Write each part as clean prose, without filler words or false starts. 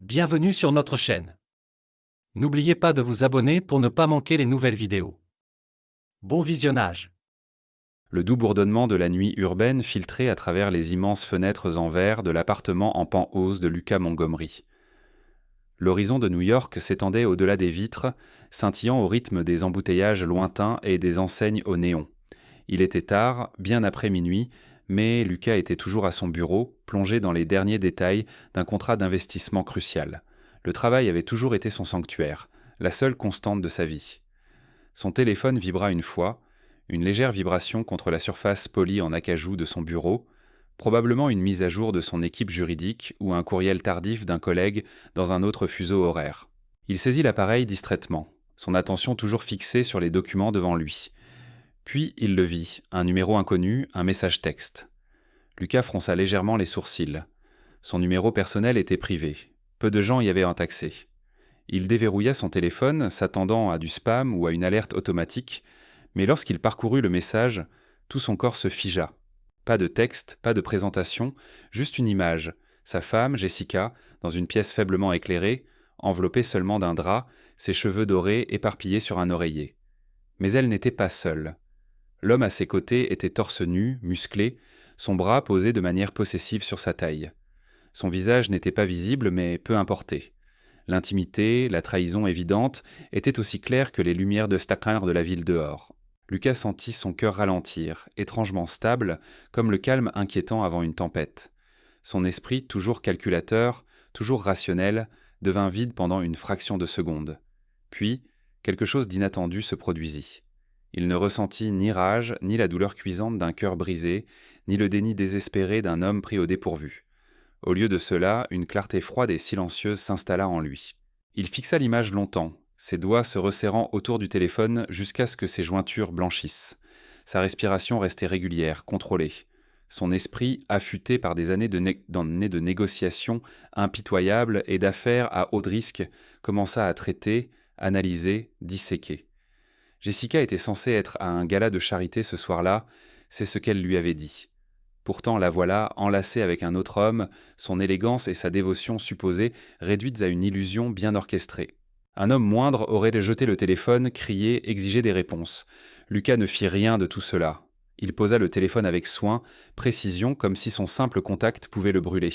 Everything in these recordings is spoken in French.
Bienvenue sur notre chaîne. N'oubliez pas de vous abonner pour ne pas manquer les nouvelles vidéos. Bon visionnage. Le doux bourdonnement de la nuit urbaine filtrait à travers les immenses fenêtres en verre de l'appartement en penthouse de Lucas Montgomery. L'horizon de New York s'étendait au-delà des vitres, scintillant au rythme des embouteillages lointains et des enseignes au néon. Il était tard, bien après minuit, mais Lucas était toujours à son bureau, plongé dans les derniers détails d'un contrat d'investissement crucial. Le travail avait toujours été son sanctuaire, la seule constante de sa vie. Son téléphone vibra une fois, une légère vibration contre la surface polie en acajou de son bureau, probablement une mise à jour de son équipe juridique ou un courriel tardif d'un collègue dans un autre fuseau horaire. Il saisit l'appareil distraitement, son attention toujours fixée sur les documents devant lui. Puis il le vit, un numéro inconnu, un message texte. Lucas fronça légèrement les sourcils. Son numéro personnel était privé. Peu de gens y avaient un accès. Il déverrouilla son téléphone, s'attendant à du spam ou à une alerte automatique, mais lorsqu'il parcourut le message, tout son corps se figea. Pas de texte, pas de présentation, juste une image. Sa femme, Jessica, dans une pièce faiblement éclairée, enveloppée seulement d'un drap, ses cheveux dorés éparpillés sur un oreiller. Mais elle n'était pas seule. L'homme à ses côtés était torse nu, musclé, son bras posé de manière possessive sur sa taille. Son visage n'était pas visible, mais peu importait. L'intimité, la trahison évidente, étaient aussi claires que les lumières de Stacker de la ville dehors. Lucas sentit son cœur ralentir, étrangement stable, comme le calme inquiétant avant une tempête. Son esprit, toujours calculateur, toujours rationnel, devint vide pendant une fraction de seconde. Puis, quelque chose d'inattendu se produisit. Il ne ressentit ni rage, ni la douleur cuisante d'un cœur brisé, ni le déni désespéré d'un homme pris au dépourvu. Au lieu de cela, une clarté froide et silencieuse s'installa en lui. Il fixa l'image longtemps, ses doigts se resserrant autour du téléphone jusqu'à ce que ses jointures blanchissent. Sa respiration restait régulière, contrôlée. Son esprit, affûté par des années de négociations impitoyables et d'affaires à haut risque, commença à traiter, analyser, disséquer. Jessica était censée être à un gala de charité ce soir-là, c'est ce qu'elle lui avait dit. Pourtant la voilà, enlacée avec un autre homme, son élégance et sa dévotion supposée réduites à une illusion bien orchestrée. Un homme moindre aurait jeté le téléphone, crié, exigé des réponses. Lucas ne fit rien de tout cela. Il posa le téléphone avec soin, précision, comme si son simple contact pouvait le brûler.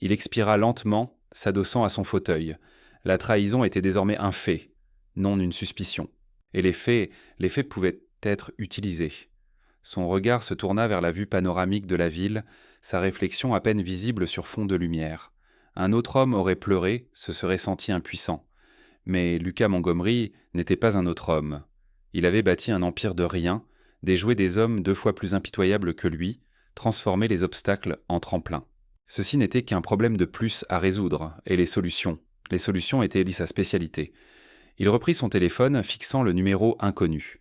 Il expira lentement, s'adossant à son fauteuil. La trahison était désormais un fait, non une suspicion. Et les faits pouvaient être utilisés. Son regard se tourna vers la vue panoramique de la ville, sa réflexion à peine visible sur fond de lumière. Un autre homme aurait pleuré, se serait senti impuissant. Mais Lucas Montgomery n'était pas un autre homme. Il avait bâti un empire de rien, déjoué des hommes 2 fois plus impitoyables que lui, transformé les obstacles en tremplins. Ceci n'était qu'un problème de plus à résoudre, et les solutions étaient sa spécialité. Il reprit son téléphone, fixant le numéro inconnu.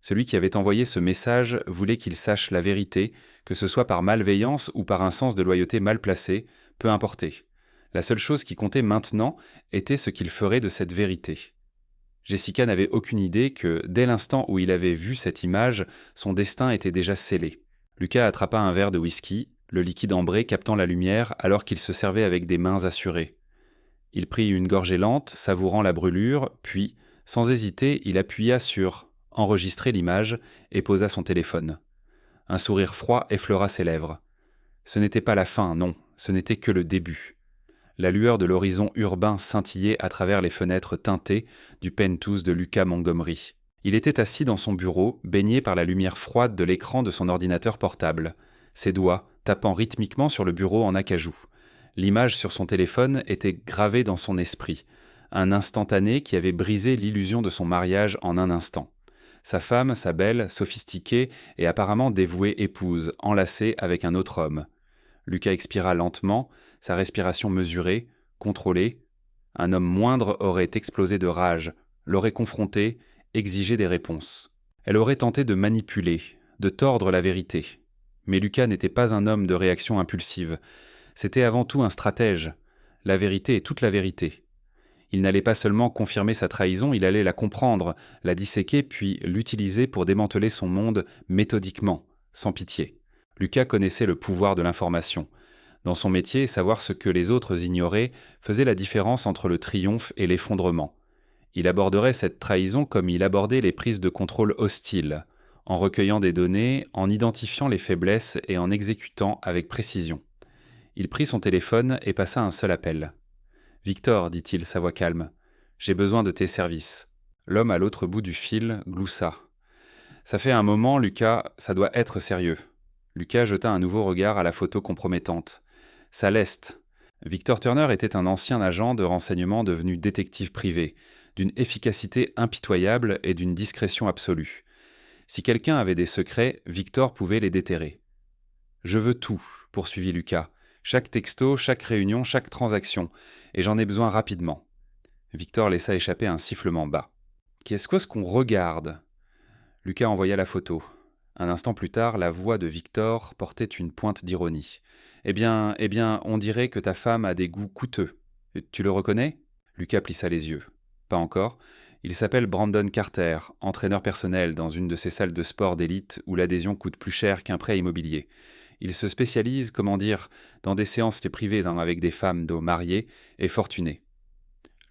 Celui qui avait envoyé ce message voulait qu'il sache la vérité, que ce soit par malveillance ou par un sens de loyauté mal placé, peu importait. La seule chose qui comptait maintenant était ce qu'il ferait de cette vérité. Jessica n'avait aucune idée que, dès l'instant où il avait vu cette image, son destin était déjà scellé. Lucas attrapa un verre de whisky, le liquide ambré captant la lumière alors qu'il se servait avec des mains assurées. Il prit une gorgée lente, savourant la brûlure, puis, sans hésiter, il appuya sur « Enregistrer l'image » et posa son téléphone. Un sourire froid effleura ses lèvres. Ce n'était pas la fin, non, ce n'était que le début. La lueur de l'horizon urbain scintillait à travers les fenêtres teintées du penthouse de Lucas Montgomery. Il était assis dans son bureau, baigné par la lumière froide de l'écran de son ordinateur portable, ses doigts tapant rythmiquement sur le bureau en acajou. L'image sur son téléphone était gravée dans son esprit, un instantané qui avait brisé l'illusion de son mariage en un instant. Sa femme, sa belle, sophistiquée et apparemment dévouée épouse, enlacée avec un autre homme. Lucas expira lentement, sa respiration mesurée, contrôlée. Un homme moindre aurait explosé de rage, l'aurait confronté, exigé des réponses. Elle aurait tenté de manipuler, de tordre la vérité. Mais Lucas n'était pas un homme de réaction impulsive. C'était avant tout un stratège. La vérité est toute la vérité. Il n'allait pas seulement confirmer sa trahison, il allait la comprendre, la disséquer puis l'utiliser pour démanteler son monde méthodiquement, sans pitié. Lucas connaissait le pouvoir de l'information. Dans son métier, savoir ce que les autres ignoraient faisait la différence entre le triomphe et l'effondrement. Il aborderait cette trahison comme il abordait les prises de contrôle hostiles, en recueillant des données, en identifiant les faiblesses et en exécutant avec précision. Il prit son téléphone et passa un seul appel. « Victor, dit-il, sa voix calme, j'ai besoin de tes services. » L'homme à l'autre bout du fil gloussa. « Ça fait un moment, Lucas, ça doit être sérieux. » Lucas jeta un nouveau regard à la photo compromettante. Ça leste. Victor Turner était un ancien agent de renseignement devenu détective privé, d'une efficacité impitoyable et d'une discrétion absolue. Si quelqu'un avait des secrets, Victor pouvait les déterrer. « Je veux tout, » poursuivit Lucas. « Chaque texto, chaque réunion, chaque transaction. Et j'en ai besoin rapidement. » Victor laissa échapper un sifflement bas. « Qu'est-ce qu'on regarde ?» Lucas envoya la photo. Un instant plus tard, la voix de Victor portait une pointe d'ironie. « Eh bien, on dirait que ta femme a des goûts coûteux. Tu le reconnais ?» Lucas plissa les yeux. « Pas encore. Il s'appelle Brandon Carter, entraîneur personnel dans une de ces salles de sport d'élite où l'adhésion coûte plus cher qu'un prêt immobilier. Il se spécialise, dans des séances privées avec des femmes mariées et fortunées. »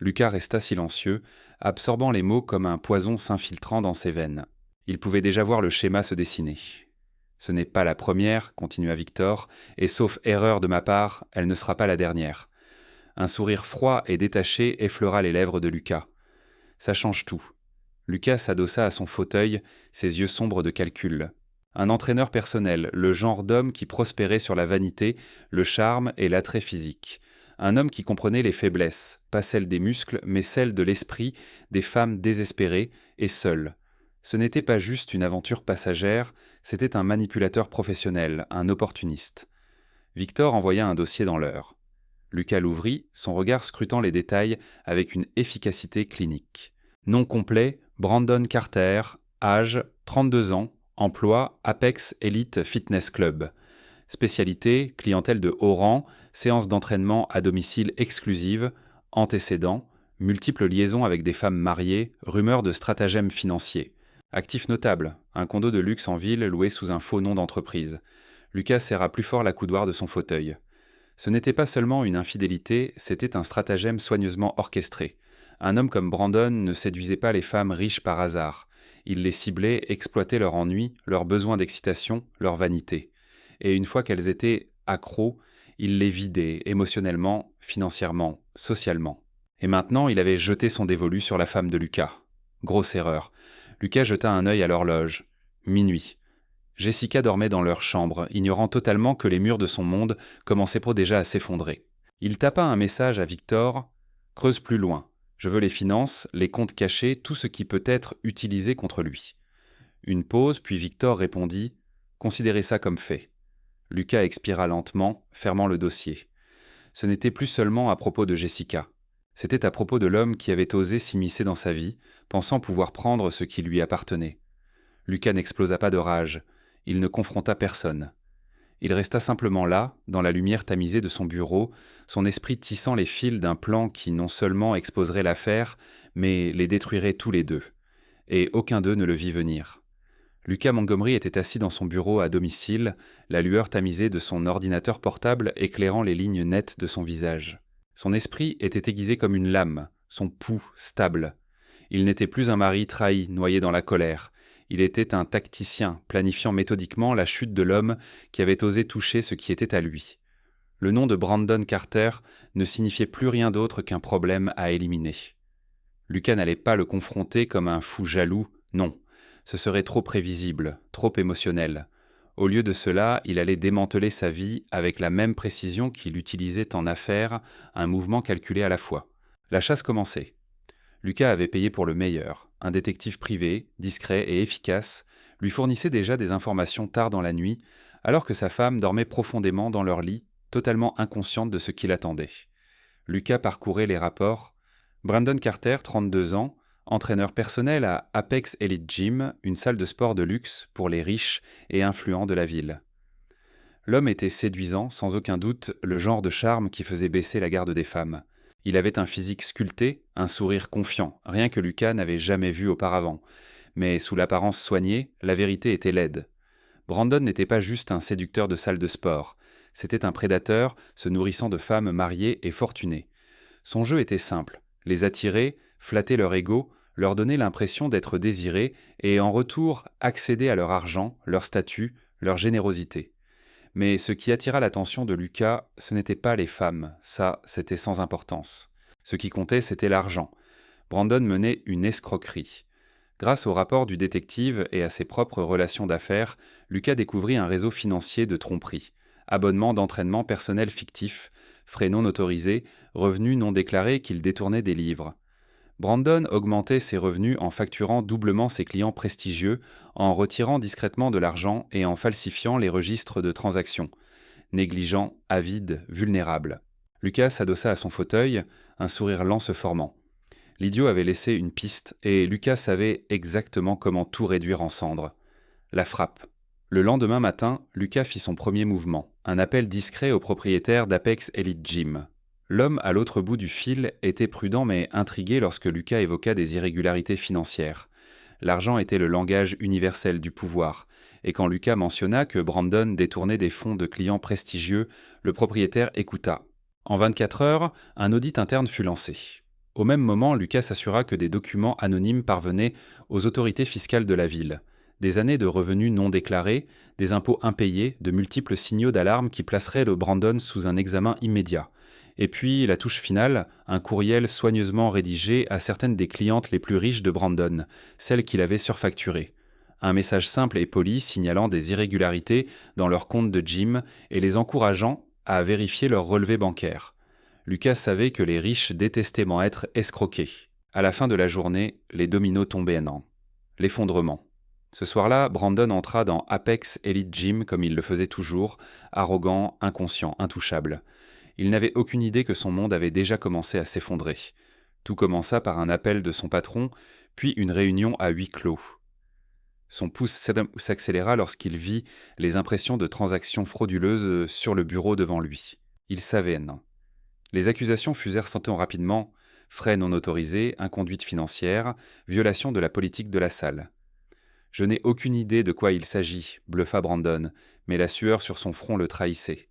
Lucas resta silencieux, absorbant les mots comme un poison s'infiltrant dans ses veines. Il pouvait déjà voir le schéma se dessiner. « Ce n'est pas la première, » continua Victor, « et sauf erreur de ma part, elle ne sera pas la dernière. » Un sourire froid et détaché effleura les lèvres de Lucas. « Ça change tout. » Lucas s'adossa à son fauteuil, ses yeux sombres de calcul. Un entraîneur personnel, le genre d'homme qui prospérait sur la vanité, le charme et l'attrait physique. Un homme qui comprenait les faiblesses, pas celles des muscles, mais celles de l'esprit, des femmes désespérées et seules. Ce n'était pas juste une aventure passagère, c'était un manipulateur professionnel, un opportuniste. Victor envoya un dossier dans l'heure. Lucas l'ouvrit, son regard scrutant les détails avec une efficacité clinique. Nom complet, Brandon Carter, âge 32 ans, emploi Apex Elite Fitness Club. Spécialité, clientèle de haut rang, séances d'entraînement à domicile exclusives, antécédents, multiples liaisons avec des femmes mariées, rumeurs de stratagèmes financiers. Actif notable, un condo de luxe en ville loué sous un faux nom d'entreprise. Lucas serra plus fort l'accoudoir de son fauteuil. Ce n'était pas seulement une infidélité, c'était un stratagème soigneusement orchestré. Un homme comme Brandon ne séduisait pas les femmes riches par hasard. Il les ciblait, exploitait leur ennui, leur besoin d'excitation, leur vanité. Et une fois qu'elles étaient accros, il les vidait émotionnellement, financièrement, socialement. Et maintenant, il avait jeté son dévolu sur la femme de Lucas. Grosse erreur. Lucas jeta un œil à l'horloge. Minuit. Jessica dormait dans leur chambre, ignorant totalement que les murs de son monde commençaient déjà à s'effondrer. Il tapa un message à Victor. « Creuse plus loin. Je veux les finances, les comptes cachés, tout ce qui peut être utilisé contre lui. » Une pause, puis Victor répondit. « Considérez ça comme fait. » Lucas expira lentement, fermant le dossier. Ce n'était plus seulement à propos de Jessica. C'était à propos de l'homme qui avait osé s'immiscer dans sa vie, pensant pouvoir prendre ce qui lui appartenait. Lucas n'explosa pas de rage. Il ne confronta personne. Il resta simplement là, dans la lumière tamisée de son bureau, son esprit tissant les fils d'un plan qui non seulement exposerait l'affaire, mais les détruirait tous les deux. Et aucun d'eux ne le vit venir. Lucas Montgomery était assis dans son bureau à domicile, la lueur tamisée de son ordinateur portable éclairant les lignes nettes de son visage. Son esprit était aiguisé comme une lame, son pouls stable. Il n'était plus un mari trahi, noyé dans la colère. Il était un tacticien, planifiant méthodiquement la chute de l'homme qui avait osé toucher ce qui était à lui. Le nom de Brandon Carter ne signifiait plus rien d'autre qu'un problème à éliminer. Lucas n'allait pas le confronter comme un fou jaloux, non. Ce serait trop prévisible, trop émotionnel. Au lieu de cela, il allait démanteler sa vie avec la même précision qu'il utilisait en affaires, un mouvement calculé à la fois. La chasse commençait. Lucas avait payé pour le meilleur. Un détective privé, discret et efficace, lui fournissait déjà des informations tard dans la nuit, alors que sa femme dormait profondément dans leur lit, totalement inconsciente de ce qui l'attendait. Lucas parcourait les rapports. Brandon Carter, 32 ans, entraîneur personnel à Apex Elite Gym, une salle de sport de luxe pour les riches et influents de la ville. L'homme était séduisant, sans aucun doute, le genre de charme qui faisait baisser la garde des femmes. Il avait un physique sculpté, un sourire confiant, rien que Lucas n'avait jamais vu auparavant. Mais sous l'apparence soignée, la vérité était laide. Brandon n'était pas juste un séducteur de salle de sport. C'était un prédateur se nourrissant de femmes mariées et fortunées. Son jeu était simple, les attirer, flatter leur ego, leur donner l'impression d'être désirés et en retour accéder à leur argent, leur statut, leur générosité. Mais ce qui attira l'attention de Lucas, ce n'était pas les femmes, ça c'était sans importance. Ce qui comptait, c'était l'argent. Brandon menait une escroquerie. Grâce au rapport du détective et à ses propres relations d'affaires, Lucas découvrit un réseau financier de tromperie, abonnements d'entraînement personnel fictifs, frais non autorisés, revenus non déclarés qu'il détournait des livres. Brandon augmentait ses revenus en facturant doublement ses clients prestigieux, en retirant discrètement de l'argent et en falsifiant les registres de transactions. Négligent, avide, vulnérable. Lucas s'adossa à son fauteuil, un sourire lent se formant. L'idiot avait laissé une piste et Lucas savait exactement comment tout réduire en cendres. La frappe. Le lendemain matin, Lucas fit son premier mouvement, un appel discret au propriétaire d'Apex Elite Gym. L'homme à l'autre bout du fil était prudent mais intrigué lorsque Lucas évoqua des irrégularités financières. L'argent était le langage universel du pouvoir, et quand Lucas mentionna que Brandon détournait des fonds de clients prestigieux, le propriétaire écouta. En 24 heures, un audit interne fut lancé. Au même moment, Lucas s'assura que des documents anonymes parvenaient aux autorités fiscales de la ville. Des années de revenus non déclarés, des impôts impayés, de multiples signaux d'alarme qui placeraient le Brandon sous un examen immédiat. Et puis, la touche finale, un courriel soigneusement rédigé à certaines des clientes les plus riches de Brandon, celles qu'il avait surfacturées. Un message simple et poli signalant des irrégularités dans leur compte de gym et les encourageant à vérifier leurs relevés bancaires. Lucas savait que les riches détestaient être escroqués. À la fin de la journée, les dominos tombaient en l'effondrement. Ce soir-là, Brandon entra dans Apex Elite Gym comme il le faisait toujours, arrogant, inconscient, intouchable. Il n'avait aucune idée que son monde avait déjà commencé à s'effondrer. Tout commença par un appel de son patron, puis une réunion à huis clos. Son pouce s'accéléra lorsqu'il vit les impressions de transactions frauduleuses sur le bureau devant lui. Il savait, non. Les accusations fusèrent sans temps rapidement, frais non autorisés, inconduite financière, violation de la politique de la salle. « Je n'ai aucune idée de quoi il s'agit », bluffa Brandon, mais la sueur sur son front le trahissait.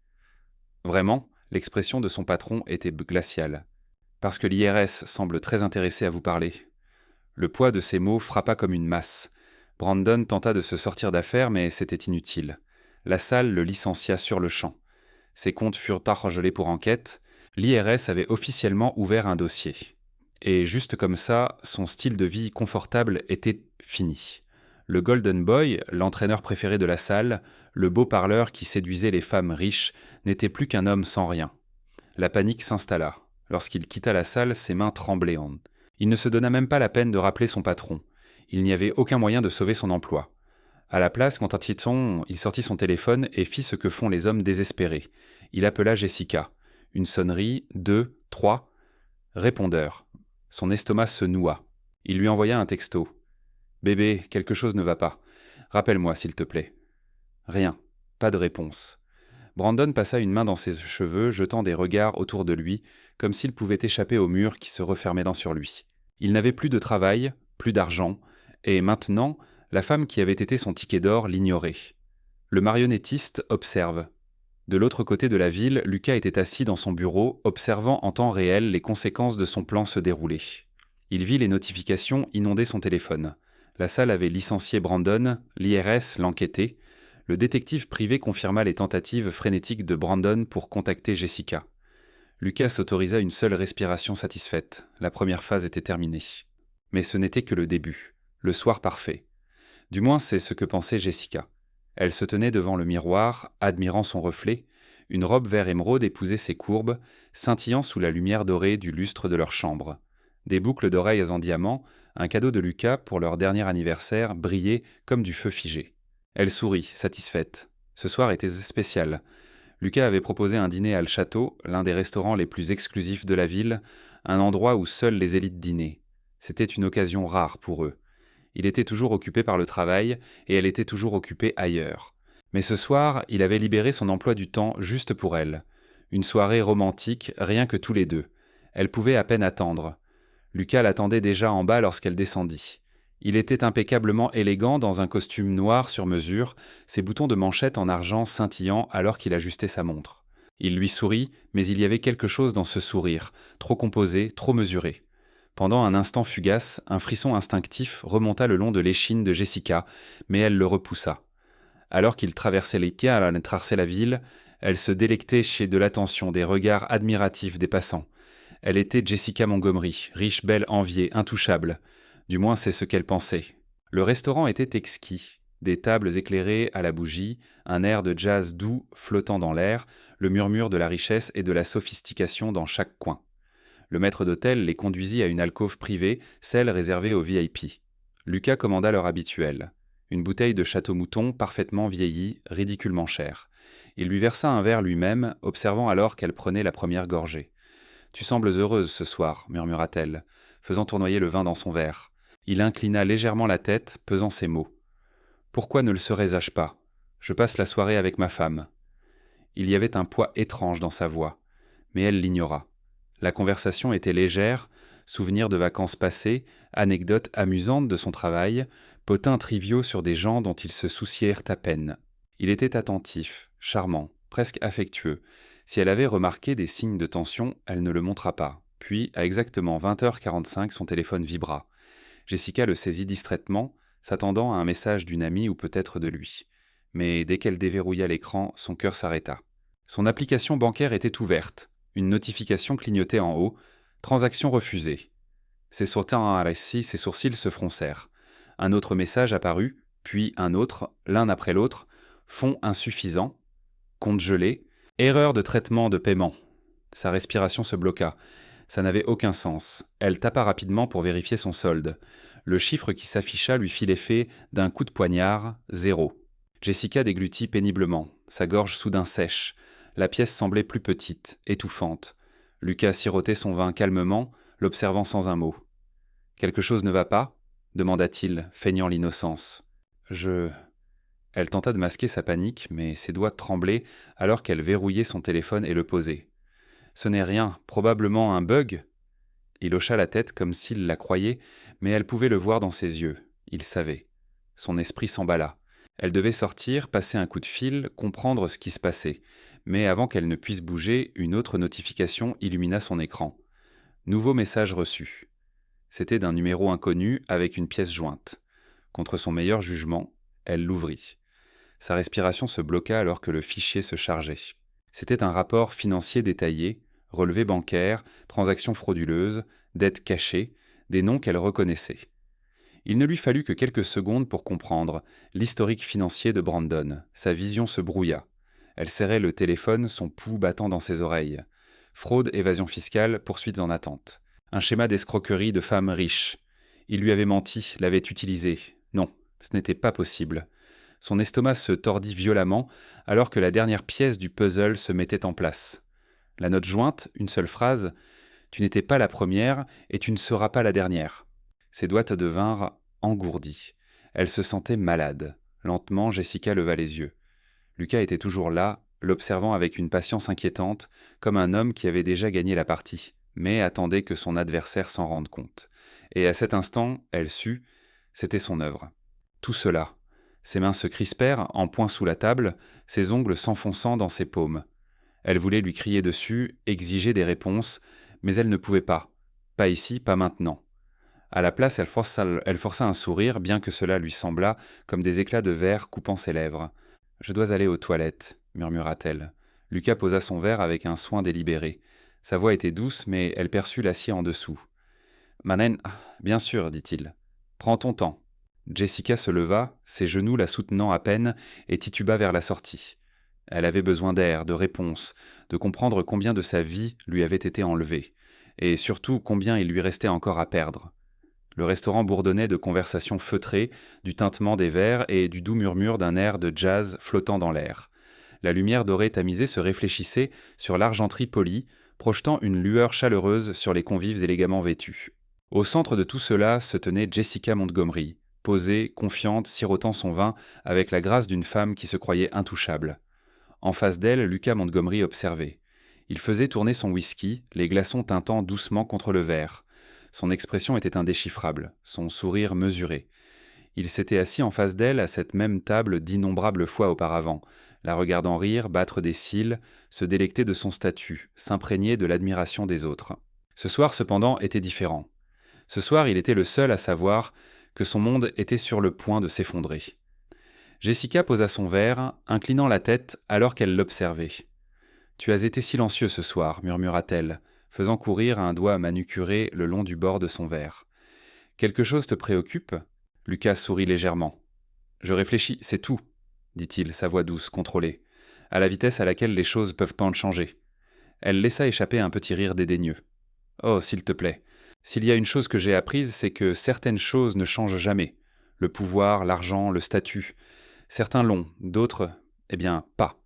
Vraiment, l'expression de son patron était glaciale. « Parce que l'IRS semble très intéressé à vous parler. » Le poids de ces mots frappa comme une masse. Brandon tenta de se sortir d'affaire, mais c'était inutile. La salle le licencia sur le champ. Ses comptes furent hargelés pour enquête. L'IRS avait officiellement ouvert un dossier. Et juste comme ça, son style de vie confortable était fini. Le Golden Boy, l'entraîneur préféré de la salle, le beau parleur qui séduisait les femmes riches, n'était plus qu'un homme sans rien. La panique s'installa. Lorsqu'il quitta la salle, ses mains tremblaient. Il ne se donna même pas la peine de rappeler son patron. Il n'y avait aucun moyen de sauver son emploi. À la place, il sortit son téléphone et fit ce que font les hommes désespérés. Il appela Jessica. Une sonnerie, 2, 3. Répondeur. Son estomac se noua. Il lui envoya un texto. « Bébé, quelque chose ne va pas. Rappelle-moi, s'il te plaît. » Rien. Pas de réponse. Brandon passa une main dans ses cheveux, jetant des regards autour de lui, comme s'il pouvait échapper au mur qui se refermait sur lui. Il n'avait plus de travail, plus d'argent, et maintenant, la femme qui avait été son ticket d'or l'ignorait. Le marionnettiste observe. De l'autre côté de la ville, Lucas était assis dans son bureau, observant en temps réel les conséquences de son plan se dérouler. Il vit les notifications inonder son téléphone. La salle avait licencié Brandon, l'IRS l'enquêtait. Le détective privé confirma les tentatives frénétiques de Brandon pour contacter Jessica. Lucas s'autorisa une seule respiration satisfaite. La première phase était terminée. Mais ce n'était que le début. Le soir parfait. Du moins, c'est ce que pensait Jessica. Elle se tenait devant le miroir, admirant son reflet. Une robe vert émeraude épousait ses courbes, scintillant sous la lumière dorée du lustre de leur chambre. Des boucles d'oreilles en diamant, un cadeau de Lucas pour leur dernier anniversaire, brillaient comme du feu figé. Elle sourit, satisfaite. Ce soir était spécial. Lucas avait proposé un dîner à Le Château, l'un des restaurants les plus exclusifs de la ville, un endroit où seuls les élites dînaient. C'était une occasion rare pour eux. Il était toujours occupé par le travail, et elle était toujours occupée ailleurs. Mais ce soir, il avait libéré son emploi du temps juste pour elle. Une soirée romantique, rien que tous les deux. Elle pouvait à peine attendre. Lucas l'attendait déjà en bas lorsqu'elle descendit. Il était impeccablement élégant dans un costume noir sur mesure, ses boutons de manchette en argent scintillant alors qu'il ajustait sa montre. Il lui sourit, mais il y avait quelque chose dans ce sourire, trop composé, trop mesuré. Pendant un instant fugace, un frisson instinctif remonta le long de l'échine de Jessica, mais elle le repoussa. Alors qu'il traversait les quais à traverser la ville, elle se délectait chez de l'attention, des regards admiratifs des passants. Elle était Jessica Montgomery, riche, belle, enviée, intouchable. Du moins c'est ce qu'elle pensait. Le restaurant était exquis. Des tables éclairées à la bougie, un air de jazz doux flottant dans l'air, le murmure de la richesse et de la sophistication dans chaque coin. Le maître d'hôtel les conduisit à une alcôve privée, celle réservée aux VIP. Lucas commanda leur habituel. Une bouteille de Château Mouton parfaitement vieillie, ridiculement chère. Il lui versa un verre lui-même, observant alors qu'elle prenait la première gorgée. « Tu sembles heureuse ce soir, murmura-t-elle, faisant tournoyer le vin dans son verre. Il inclina légèrement la tête, pesant ses mots. « Pourquoi ne le serais-je pas ? Je passe la soirée avec ma femme. » Il y avait un poids étrange dans sa voix, mais elle l'ignora. La conversation était légère, souvenirs de vacances passées, anecdotes amusantes de son travail, potins triviaux sur des gens dont ils se soucièrent à peine. Il était attentif, charmant, presque affectueux. Si elle avait remarqué des signes de tension, elle ne le montra pas. Puis, à exactement 20h45, son téléphone vibra. Jessica le saisit distraitement, s'attendant à un message d'une amie ou peut-être de lui. Mais dès qu'elle déverrouilla l'écran, son cœur s'arrêta. Son application bancaire était ouverte. Une notification clignotait en haut. Transaction refusée. Ses sourcils se froncèrent. Un autre message apparut, puis un autre, l'un après l'autre. Fonds insuffisant. Compte gelé. Erreur de traitement de paiement. Sa respiration se bloqua. Ça n'avait aucun sens. Elle tapa rapidement pour vérifier son solde. Le chiffre qui s'afficha lui fit l'effet d'un coup de poignard, 0. Jessica déglutit péniblement, sa gorge soudain sèche. La pièce semblait plus petite, étouffante. Lucas sirotait son vin calmement, l'observant sans un mot. « Quelque chose ne va pas ?» demanda-t-il, feignant l'innocence. « Elle tenta de masquer sa panique, mais ses doigts tremblaient alors qu'elle verrouillait son téléphone et le posait. « Ce n'est rien, probablement un bug ?» Il hocha la tête comme s'il la croyait, mais elle pouvait le voir dans ses yeux. Il savait. Son esprit s'emballa. Elle devait sortir, passer un coup de fil, comprendre ce qui se passait. Mais avant qu'elle ne puisse bouger, une autre notification illumina son écran. Nouveau message reçu. C'était d'un numéro inconnu avec une pièce jointe. Contre son meilleur jugement, elle l'ouvrit. Sa respiration se bloqua alors que le fichier se chargeait. C'était un rapport financier détaillé, relevés bancaires, transactions frauduleuses, dettes cachées, des noms qu'elle reconnaissait. Il ne lui fallut que quelques secondes pour comprendre l'historique financier de Brandon. Sa vision se brouilla. Elle serrait le téléphone, son pouls battant dans ses oreilles. Fraude, évasion fiscale, poursuites en attente. Un schéma d'escroquerie de femme riche. Il lui avait menti, l'avait utilisé. Non, ce n'était pas possible. Son estomac se tordit violemment alors que la dernière pièce du puzzle se mettait en place. La note jointe, une seule phrase, « Tu n'étais pas la première et tu ne seras pas la dernière ». Ses doigts devinrent engourdis. Elle se sentait malade. Lentement, Jessica leva les yeux. Lucas était toujours là, l'observant avec une patience inquiétante, comme un homme qui avait déjà gagné la partie, mais attendait que son adversaire s'en rende compte. Et à cet instant, elle sut, c'était son œuvre. Tout cela. Ses mains se crispèrent, en poing sous la table, ses ongles s'enfonçant dans ses paumes. Elle voulait lui crier dessus, exiger des réponses, mais elle ne pouvait pas. Pas ici, pas maintenant. À la place, elle força un sourire, bien que cela lui semblât comme des éclats de verre coupant ses lèvres. « Je dois aller aux toilettes », murmura-t-elle. Lucas posa son verre avec un soin délibéré. Sa voix était douce, mais elle perçut l'acier en dessous. « Manen, bien sûr, dit-il. Prends ton temps. » Jessica se leva, ses genoux la soutenant à peine, et tituba vers la sortie. Elle avait besoin d'air, de réponse, de comprendre combien de sa vie lui avait été enlevée, et surtout combien il lui restait encore à perdre. Le restaurant bourdonnait de conversations feutrées, du tintement des verres et du doux murmure d'un air de jazz flottant dans l'air. La lumière dorée tamisée se réfléchissait sur l'argenterie polie, projetant une lueur chaleureuse sur les convives élégamment vêtus. Au centre de tout cela se tenait Jessica Montgomery, posée, confiante, sirotant son vin avec la grâce d'une femme qui se croyait intouchable. En face d'elle, Lucas Montgomery observait. Il faisait tourner son whisky, les glaçons tintant doucement contre le verre. Son expression était indéchiffrable, son sourire mesuré. Il s'était assis en face d'elle à cette même table d'innombrables fois auparavant, la regardant rire, battre des cils, se délecter de son statut, s'imprégner de l'admiration des autres. Ce soir, cependant, était différent. Ce soir, il était le seul à savoir que son monde était sur le point de s'effondrer. Jessica posa son verre, inclinant la tête alors qu'elle l'observait. « Tu as été silencieux ce soir, murmura-t-elle, faisant courir un doigt manucuré le long du bord de son verre. « Quelque chose te préoccupe ?» Lucas sourit légèrement. « Je réfléchis, c'est tout, » dit-il, sa voix douce, contrôlée, à la vitesse à laquelle les choses peuvent pas changer. Elle laissa échapper un petit rire dédaigneux. « Oh, s'il te plaît. S'il y a une chose que j'ai apprise, c'est que certaines choses ne changent jamais. Le pouvoir, l'argent, le statut. Certains l'ont, d'autres, eh bien, pas. »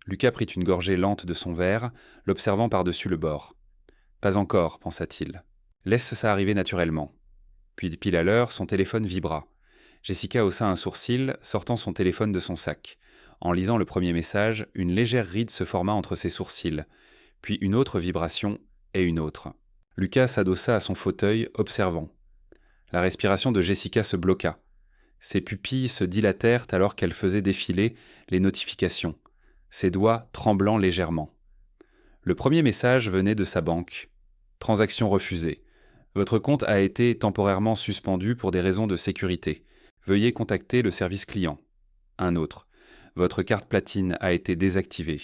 Lucas prit une gorgée lente de son verre, l'observant par-dessus le bord. « Pas encore, pensa-t-il. Laisse ça arriver naturellement. » Puis, pile à l'heure, son téléphone vibra. Jessica haussa un sourcil, sortant son téléphone de son sac. En lisant le premier message, une légère ride se forma entre ses sourcils. Puis une autre vibration, et une autre. Lucas s'adossa à son fauteuil, observant. La respiration de Jessica se bloqua. Ses pupilles se dilatèrent alors qu'elle faisait défiler les notifications, ses doigts tremblant légèrement. Le premier message venait de sa banque. Transaction refusée. Votre compte a été temporairement suspendu pour des raisons de sécurité. Veuillez contacter le service client. Un autre. Votre carte platine a été désactivée.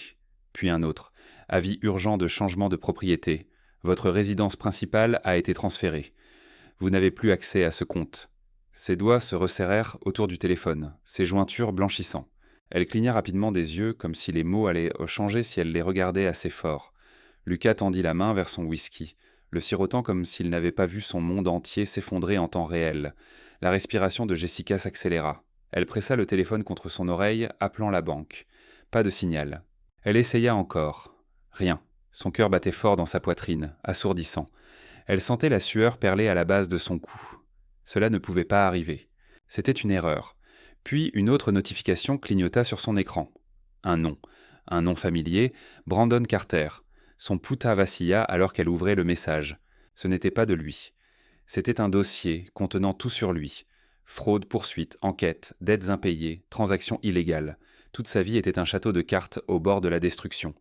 Puis un autre. Avis urgent de changement de propriété. Votre résidence principale a été transférée. Vous n'avez plus accès à ce compte. Ses doigts se resserrèrent autour du téléphone, ses jointures blanchissant. Elle cligna rapidement des yeux comme si les mots allaient changer si elle les regardait assez fort. Lucas tendit la main vers son whisky, le sirotant comme s'il n'avait pas vu son monde entier s'effondrer en temps réel. La respiration de Jessica s'accéléra. Elle pressa le téléphone contre son oreille, appelant la banque. Pas de signal. Elle essaya encore. Rien. Son cœur battait fort dans sa poitrine, assourdissant. Elle sentait la sueur perler à la base de son cou. Cela ne pouvait pas arriver. C'était une erreur. Puis une autre notification clignota sur son écran. Un nom familier, Brandon Carter. Son pouta vacilla alors qu'elle ouvrait le message. Ce n'était pas de lui. C'était un dossier contenant tout sur lui. Fraude, poursuite, enquête, dettes impayées, transactions illégales. Toute sa vie était un château de cartes au bord de la destruction.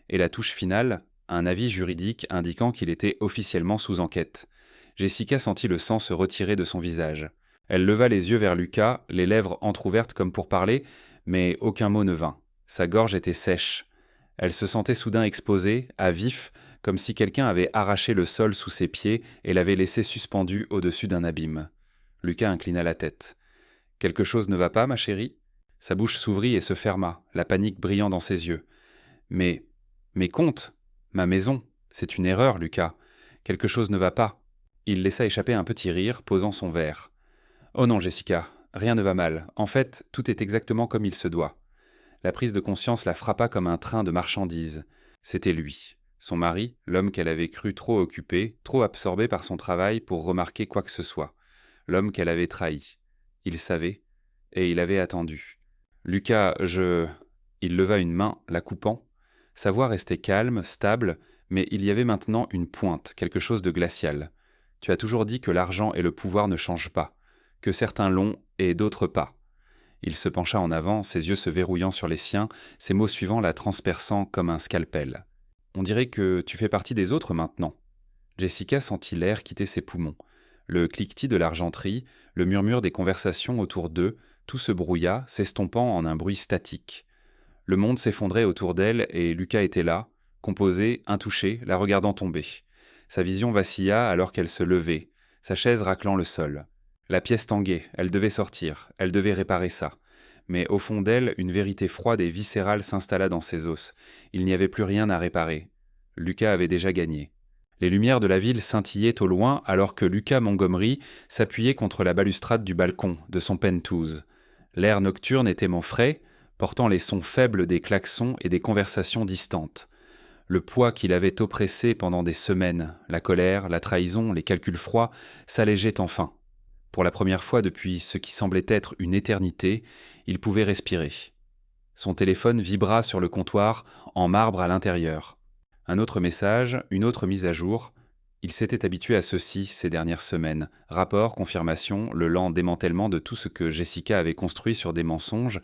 Et la touche finale, un avis juridique indiquant qu'il était officiellement sous enquête. Jessica sentit le sang se retirer de son visage. Elle leva les yeux vers Lucas, les lèvres entr'ouvertes comme pour parler, mais aucun mot ne vint. Sa gorge était sèche. Elle se sentait soudain exposée, à vif, comme si quelqu'un avait arraché le sol sous ses pieds et l'avait laissée suspendue au-dessus d'un abîme. Lucas inclina la tête. « Quelque chose ne va pas, ma chérie ?» Sa bouche s'ouvrit et se ferma, la panique brillant dans ses yeux. « Mais mes comptes, ma maison, c'est une erreur, Lucas. Quelque chose ne va pas. » Il laissa échapper un petit rire, posant son verre. « Oh non, Jessica, rien ne va mal. En fait, tout est exactement comme il se doit. » La prise de conscience la frappa comme un train de marchandises. C'était lui, son mari, l'homme qu'elle avait cru trop occupé, trop absorbé par son travail pour remarquer quoi que ce soit. L'homme qu'elle avait trahi. Il savait, et il avait attendu. « Lucas, Il leva une main, la coupant. Sa voix restait calme, stable, mais il y avait maintenant une pointe, quelque chose de glacial. « Tu as toujours dit que l'argent et le pouvoir ne changent pas, que certains l'ont et d'autres pas. » Il se pencha en avant, ses yeux se verrouillant sur les siens, ses mots suivants la transperçant comme un scalpel. « On dirait que tu fais partie des autres maintenant. » Jessica sentit l'air quitter ses poumons. Le cliquetis de l'argenterie, le murmure des conversations autour d'eux, tout se brouilla, s'estompant en un bruit statique. Le monde s'effondrait autour d'elle et Lucas était là, composé, intouché, la regardant tomber. Sa vision vacilla alors qu'elle se levait, sa chaise raclant le sol. La pièce tanguait, elle devait sortir, elle devait réparer ça. Mais au fond d'elle, une vérité froide et viscérale s'installa dans ses os. Il n'y avait plus rien à réparer. Lucas avait déjà gagné. Les lumières de la ville scintillaient au loin alors que Lucas Montgomery s'appuyait contre la balustrade du balcon de son penthouse. L'air nocturne était frais, portant les sons faibles des klaxons et des conversations distantes. Le poids qu'il avait oppressé pendant des semaines, la colère, la trahison, les calculs froids, s'allégeaient enfin. Pour la première fois depuis ce qui semblait être une éternité, il pouvait respirer. Son téléphone vibra sur le comptoir, en marbre à l'intérieur. Un autre message, une autre mise à jour. Il s'était habitué à ceci ces dernières semaines. Rapport, confirmation, le lent démantèlement de tout ce que Jessica avait construit sur des mensonges,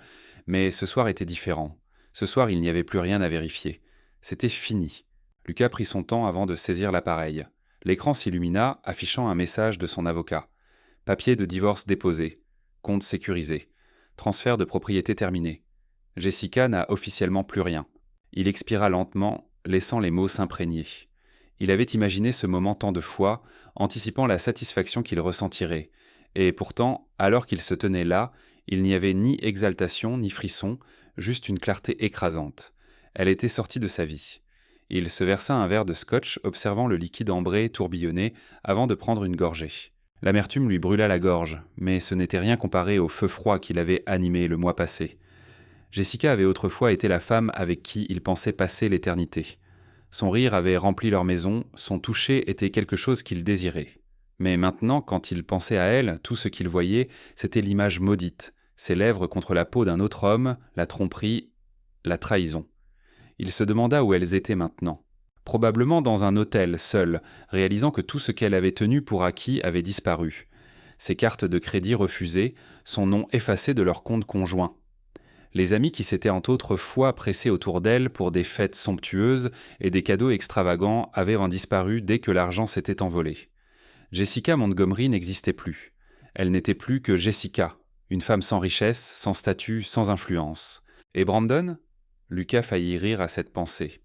mais ce soir était différent. Ce soir, il n'y avait plus rien à vérifier. C'était fini. Lucas prit son temps avant de saisir l'appareil. L'écran s'illumina, affichant un message de son avocat. Papier de divorce déposé. Compte sécurisé. Transfert de propriété terminé. Jessica n'a officiellement plus rien. Il expira lentement, laissant les mots s'imprégner. Il avait imaginé ce moment tant de fois, anticipant la satisfaction qu'il ressentirait. Et pourtant, alors qu'il se tenait là, il n'y avait ni exaltation ni frisson, juste une clarté écrasante. Elle était sortie de sa vie. Il se versa un verre de scotch, observant le liquide ambré tourbillonner avant de prendre une gorgée. L'amertume lui brûla la gorge, mais ce n'était rien comparé au feu froid qui l'avait animé le mois passé. Jessica avait autrefois été la femme avec qui il pensait passer l'éternité. Son rire avait rempli leur maison, son toucher était quelque chose qu'il désirait. Mais maintenant, quand il pensait à elle, tout ce qu'il voyait, c'était l'image maudite, ses lèvres contre la peau d'un autre homme, la tromperie, la trahison. Il se demanda où elles étaient maintenant. Probablement dans un hôtel, seule, réalisant que tout ce qu'elle avait tenu pour acquis avait disparu. Ses cartes de crédit refusées, son nom effacé de leur compte conjoint. Les amis qui s'étaient entre autres fois pressés autour d'elle pour des fêtes somptueuses et des cadeaux extravagants avaient disparu dès que l'argent s'était envolé. Jessica Montgomery n'existait plus. Elle n'était plus que Jessica, une femme sans richesse, sans statut, sans influence. Et Brandon ? Lucas faillit rire à cette pensée.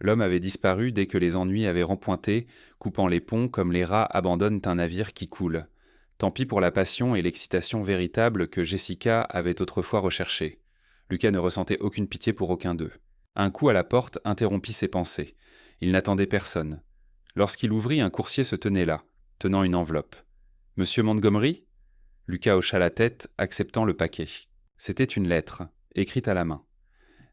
L'homme avait disparu dès que les ennuis avaient rempointé, coupant les ponts comme les rats abandonnent un navire qui coule. Tant pis pour la passion et l'excitation véritable que Jessica avait autrefois recherchées. Lucas ne ressentait aucune pitié pour aucun d'eux. Un coup à la porte interrompit ses pensées. Il n'attendait personne. Lorsqu'il ouvrit, un coursier se tenait là, tenant une enveloppe. « Monsieur Montgomery ?» Lucas hocha la tête, acceptant le paquet. C'était une lettre, écrite à la main.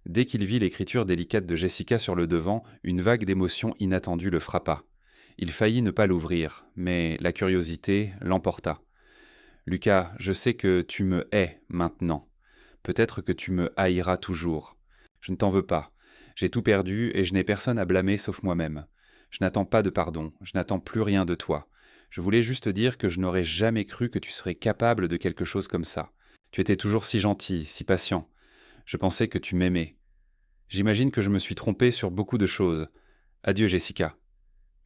Dès qu'il vit l'écriture délicate de Jessica sur le devant, une vague d'émotion inattendue le frappa. Il faillit ne pas l'ouvrir, mais la curiosité l'emporta. « Lucas, je sais que tu me hais maintenant. Peut-être que tu me haïras toujours. Je ne t'en veux pas. J'ai tout perdu et je n'ai personne à blâmer sauf moi-même. Je n'attends pas de pardon, je n'attends plus rien de toi. Je voulais juste dire que je n'aurais jamais cru que tu serais capable de quelque chose comme ça. Tu étais toujours si gentil, si patient. Je pensais que tu m'aimais. J'imagine que je me suis trompé sur beaucoup de choses. Adieu, Jessica. »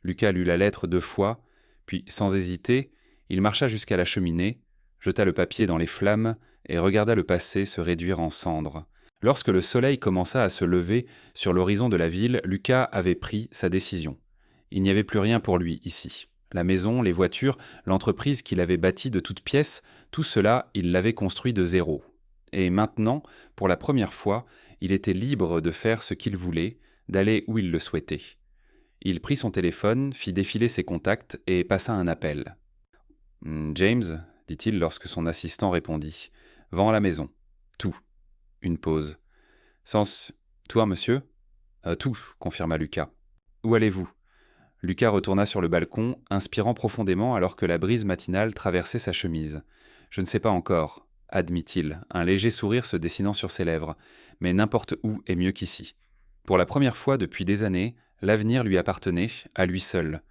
Lucas lut la lettre 2 fois, puis, sans hésiter, il marcha jusqu'à la cheminée, jeta le papier dans les flammes et regarda le passé se réduire en cendres. Lorsque le soleil commença à se lever sur l'horizon de la ville, Lucas avait pris sa décision. Il n'y avait plus rien pour lui ici. La maison, les voitures, l'entreprise qu'il avait bâtie de toutes pièces, tout cela, il l'avait construit de zéro. Et maintenant, pour la première fois, il était libre de faire ce qu'il voulait, d'aller où il le souhaitait. Il prit son téléphone, fit défiler ses contacts et passa un appel. « James ?» dit-il lorsque son assistant répondit. « Vends la maison. Tout. » Une pause. « Sans... Toi, monsieur ?»« Tout, » confirma Lucas. « Où allez-vous » Lucas retourna sur le balcon, inspirant profondément alors que la brise matinale traversait sa chemise. « Je ne sais pas encore, » admit-il, un léger sourire se dessinant sur ses lèvres, « mais n'importe où est mieux qu'ici. » Pour la première fois depuis des années, l'avenir lui appartenait, à lui seul.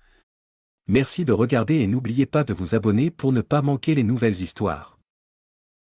Merci de regarder et n'oubliez pas de vous abonner pour ne pas manquer les nouvelles histoires.